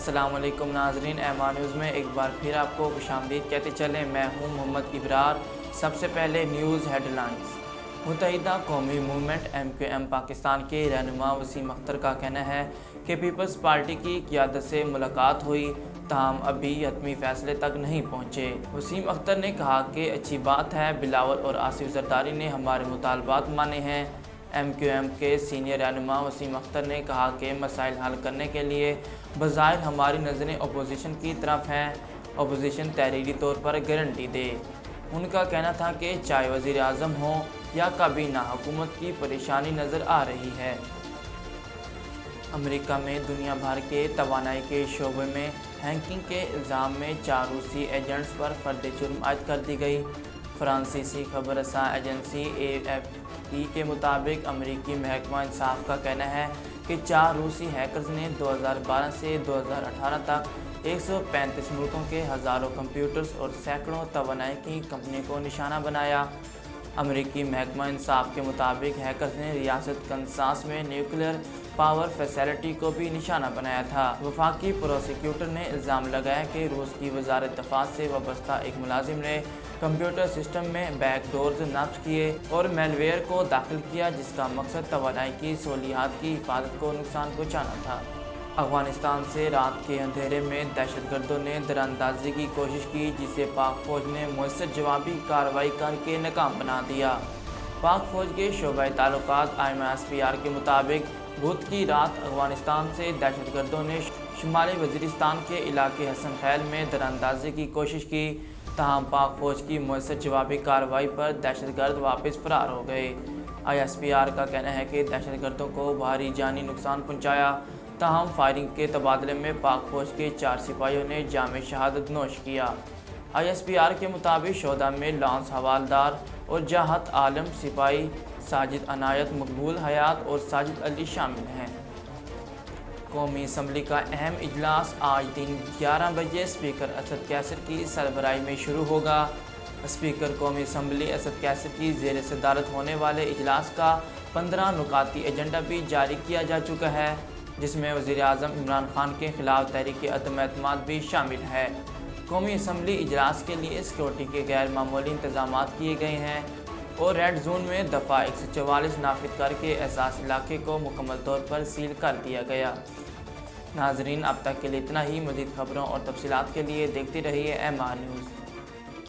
السلام علیکم ناظرین، ایمان نیوز میں ایک بار پھر آپ کو خوشامدید کہتے چلیں۔ میں ہوں محمد ابرار۔ سب سے پہلے نیوز ہیڈ لائنز۔ متحدہ قومی موومنٹ MQM پاکستان کے رہنما وسیم اختر کا کہنا ہے کہ پیپلز پارٹی کی قیادت سے ملاقات ہوئی، تاہم ابھی حتمی فیصلے تک نہیں پہنچے۔ وسیم اختر نے کہا کہ اچھی بات ہے، بلاول اور آصف زرداری نے ہمارے مطالبات مانے ہیں۔ MQM کے سینئر رہنما وسیم اختر نے کہا کہ مسائل حل کرنے کے لیے بظاہر ہماری نظریں اپوزیشن کی طرف ہیں، اپوزیشن تحریری طور پر گارنٹی دے۔ ان کا کہنا تھا کہ چاہے وزیر اعظم ہوں یا کابینہ، حکومت کی پریشانی نظر آ رہی ہے۔ امریکہ میں دنیا بھر کے توانائی کے شعبے میں ہیکنگ کے الزام میں 4 روسی ایجنٹس پر فرد جرم عائد کر دی گئی۔ فرانسیسی خبر رساں ایجنسی AFP کے مطابق امریکی محکمہ انصاف کا کہنا ہے کہ 4 روسی ہیکرز نے 2012 سے 2018 تک 135 ملکوں کے ہزاروں کمپیوٹرز اور سینکڑوں توانائی کی کمپنیوں کو نشانہ بنایا۔ امریکی محکمہ انصاف کے مطابق ہیکرز نے ریاست کنساس میں نیوکلیئر پاور فیسلٹی کو بھی نشانہ بنایا تھا۔ وفاقی پروسیکیوٹر نے الزام لگایا کہ روس کی وزارت دفاع سے وابستہ ایک ملازم نے کمپیوٹر سسٹم میں بیک ڈورز نصب کیے اور میل ویئر کو داخل کیا، جس کا مقصد توانائی کی سہولیات کی حفاظت کو نقصان پہنچانا تھا۔ افغانستان سے رات کے اندھیرے میں دہشت گردوں نے دراندازی کی کوشش کی، جسے پاک فوج نے مؤثر جوابی کارروائی کر کے ناکام بنا دیا۔ پاک فوج کے شعبۂ تعلقات IMSPR کے مطابق بدھ کی رات افغانستان سے دہشت گردوں نے شمالی وزیرستان کے علاقے حسن خیل میں دراندازی کی کوشش کی، تاہم پاک فوج کی مؤثر جوابی کارروائی پر دہشت گرد واپس فرار ہو گئے۔ ISPR کا کہنا ہے کہ دہشت گردوں کو بھاری جانی نقصان پہنچایا، تاہم فائرنگ کے تبادلے میں پاک فوج کے 4 سپاہیوں نے جام شہادت نوش کیا۔ ISPR کے مطابق شہداء میں لانس حوالدار اور جاہت عالم سپاہی ساجد عنایت، مقبول حیات اور ساجد علی شامل ہیں۔ قومی اسمبلی کا اہم اجلاس آج دن 11 بجے اسپیکر اسد کیسر کی سربراہی میں شروع ہوگا۔ اسپیکر قومی اسمبلی اسد کیسر کی زیر صدارت ہونے والے اجلاس کا 15 نکاتی ایجنڈا بھی جاری کیا جا چکا ہے، جس میں وزیر اعظم عمران خان کے خلاف تحریک عدم اعتماد بھی شامل ہے۔ قومی اسمبلی اجلاس کے لیے سیکورٹی کے غیر معمولی انتظامات کیے گئے ہیں اور ریڈ زون میں دفعہ 144 نافذ کر کے احساس علاقے کو مکمل طور پر سیل کر دیا گیا۔ ناظرین، اب تک کے لیے اتنا ہی۔ مزید خبروں اور تفصیلات کے لیے دیکھتے رہیے ایمان نیوز۔